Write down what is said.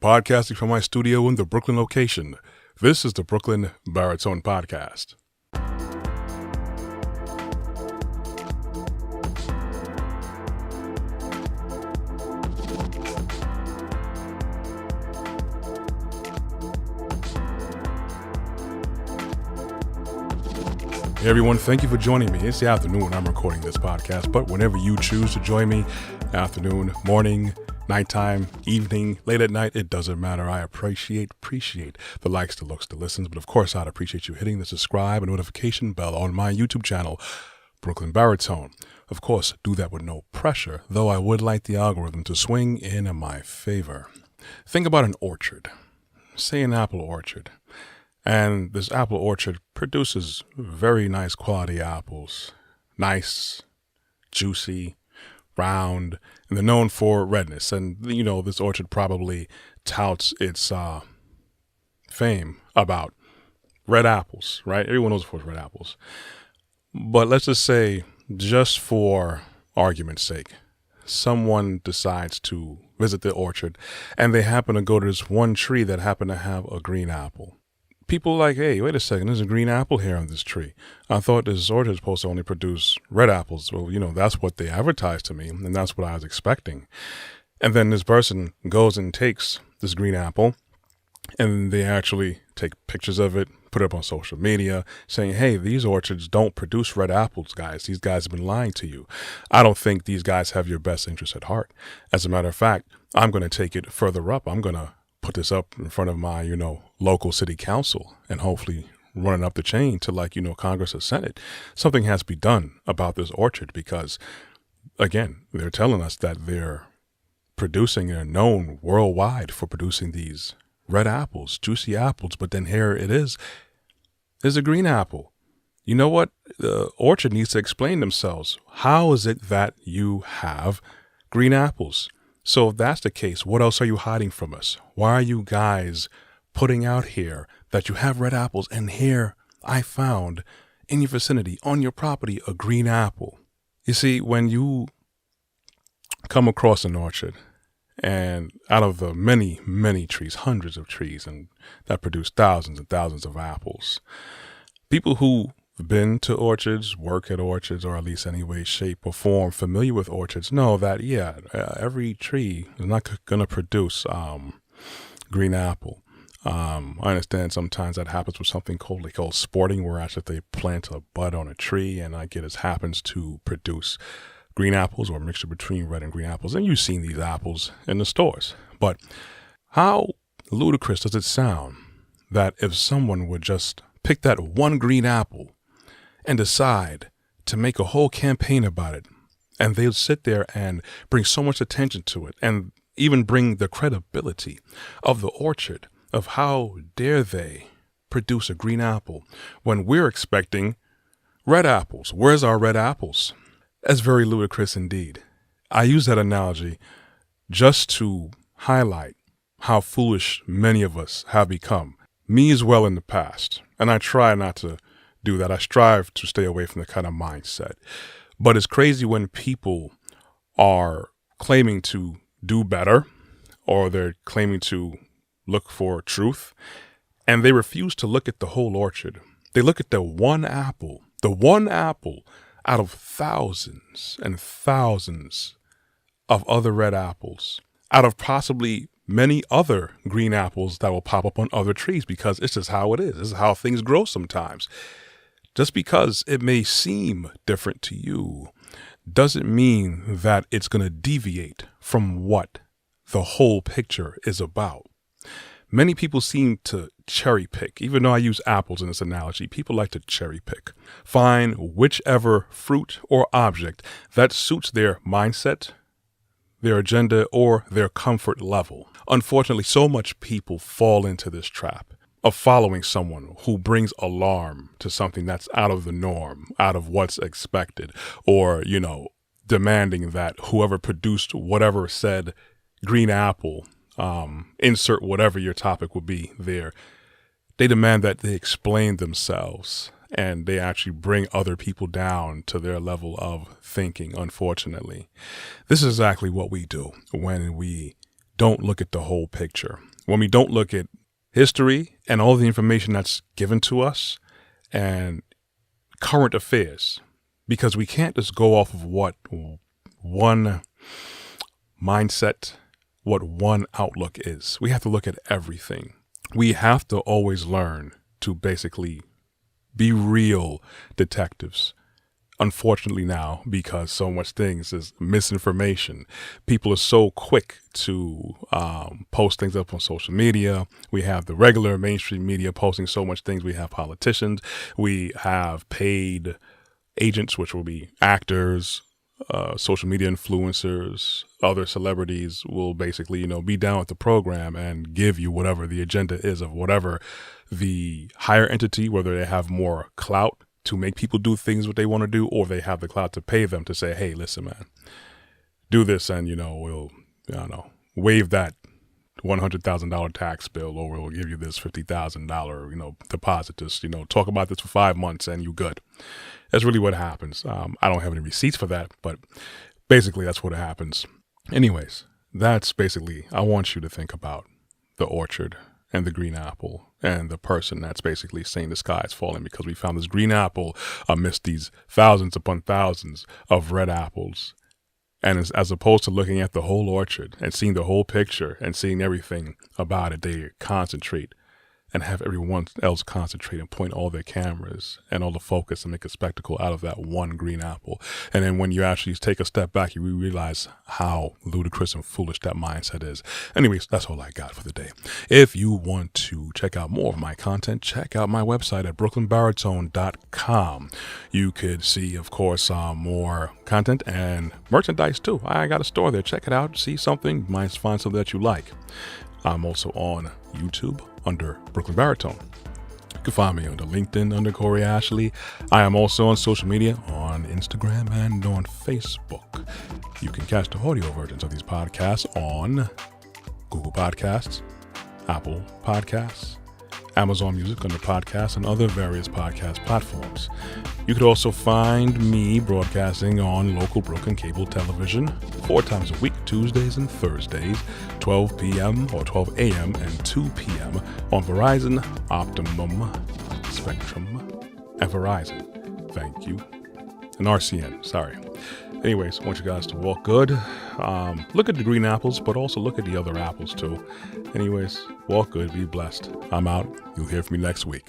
Podcasting from my studio in the Brooklyn location. This is the Brooklyn Baritone Podcast. Hey everyone, thank you for joining me. It's the afternoon when I'm recording this podcast, but whenever you choose to join me, afternoon, morning, nighttime, evening, late at night, it doesn't matter. I appreciate the likes, the looks, the listens, but of course I'd appreciate you hitting the subscribe and notification bell on my YouTube channel, Brooklyn Baritone. Of course, do that with no pressure, though I would like the algorithm to swing in my favor. Think about an orchard, say an apple orchard. And this apple orchard produces very nice quality apples. Nice, juicy, round, and they're known for redness. And, you know, this orchard probably touts its fame about red apples, right? Everyone knows, of course, red apples. But let's just say, just for argument's sake, someone decides to visit the orchard and they happen to go to this one tree that happened to have a green apple. People are like, hey, wait a second, there's a green apple here on this tree. I thought this orchard is supposed to only produce red apples. Well, you know, that's what they advertised to me, and that's what I was expecting. And then this person goes and takes this green apple, and they actually take pictures of it, put it up on social media, saying, hey, these orchards don't produce red apples, guys. These guys have been lying to you. I don't think these guys have your best interest at heart. As a matter of fact, I'm going to take it further up. I'm going to put this up in front of my, local city council and hopefully run it up the chain to Congress or Senate. Something has to be done about this orchard because, again, they're telling us that they're producing, they're known worldwide for producing these red apples, juicy apples, but then here it is. There's a green apple. You know what? The orchard needs to explain themselves. How is it that you have green apples? So if that's the case, what else are you hiding from us? Why are you guys putting out here that you have red apples? And here I found in your vicinity, on your property, a green apple. You see, when you come across an orchard and out of the many, many trees, hundreds of trees, and that produce thousands and thousands of apples, people who been to orchards, work at orchards, or at least any way, shape, or form familiar with orchards know that, every tree is not going to produce green apple. I understand sometimes that happens with something called sporting, where actually they plant a bud on a tree and it happens to produce green apples or a mixture between red and green apples. And you've seen these apples in the stores. But how ludicrous does it sound that if someone would just pick that one green apple and decide to make a whole campaign about it, and they'll sit there and bring so much attention to it, and even bring the credibility of the orchard of how dare they produce a green apple when we're expecting red apples. Where's our red apples? That's very ludicrous indeed. I use that analogy just to highlight how foolish many of us have become. Me as well in the past, and I try not to do that. I strive to stay away from the kind of mindset. But it's crazy when people are claiming to do better, or they're claiming to look for truth, and they refuse to look at the whole orchard. They look at the one apple out of thousands and thousands of other red apples, out of possibly many other green apples that will pop up on other trees, because it's just how it is. This is how things grow sometimes. Just because it may seem different to you doesn't mean that it's going to deviate from what the whole picture is about. Many people seem to cherry pick. Even though I use apples in this analogy, people like to cherry pick. Find whichever fruit or object that suits their mindset, their agenda, or their comfort level. Unfortunately, so much people fall into this trap of following someone who brings alarm to something that's out of the norm, out of what's expected, or, demanding that whoever produced whatever said green apple, insert whatever your topic would be there. They demand that they explain themselves, and they actually bring other people down to their level of thinking, unfortunately. This is exactly what we do when we don't look at the whole picture. when we don't look at history and all the information that's given to us and current affairs, because we can't just go off of what one mindset, what one outlook is. We have to look at everything. We have to always learn to basically be real detectives. Unfortunately now, because so much things is misinformation, people are so quick to post things up on social media. We have the regular mainstream media posting so much things. We have politicians. We have paid agents, which will be actors, social media influencers, other celebrities will basically, be down with the program and give you whatever the agenda is of whatever the higher entity, whether they have more clout to make people do things what they want to do, or they have the clout to pay them to say, hey, listen, man, do this and, we'll, waive that $100,000 tax bill, or we'll give you this $50,000, deposit. Just, talk about this for 5 months and you good. That's really what happens. I don't have any receipts for that, but basically that's what happens. Anyways, that's basically, I want you to think about the orchard and the green apple and the person that's basically saying the sky is falling because we found this green apple amidst these thousands upon thousands of red apples. And as opposed to looking at the whole orchard and seeing the whole picture and seeing everything about it, they concentrate and have everyone else concentrate and point all their cameras and all the focus and make a spectacle out of that one green apple. And then when you actually take a step back, you realize how ludicrous and foolish that mindset is. Anyways, that's all I got for the day. If you want to check out more of my content, check out my website at brooklynbaritone.com. You could see, of course, more content and merchandise too. I got a store there. Check it out. See something. Might find something that you like. I'm also on YouTube under Brooklyn Baritone. You can find me under LinkedIn under Corey Ashley. I am also on social media on Instagram and on Facebook. You can catch the audio versions of these podcasts on Google Podcasts, Apple Podcasts, Amazon Music under podcasts, and other various podcast platforms. You could also find me broadcasting on local Brooklyn cable television 4 times a week, Tuesdays and Thursdays, 12 p.m. or 12 a.m. and 2 p.m. on Verizon, Optimum, Spectrum, and Verizon. Thank you. And RCN, sorry. Anyways, I want you guys to walk good. Look at the green apples, but also look at the other apples too. Anyways, walk good, be blessed. I'm out. You'll hear from me next week.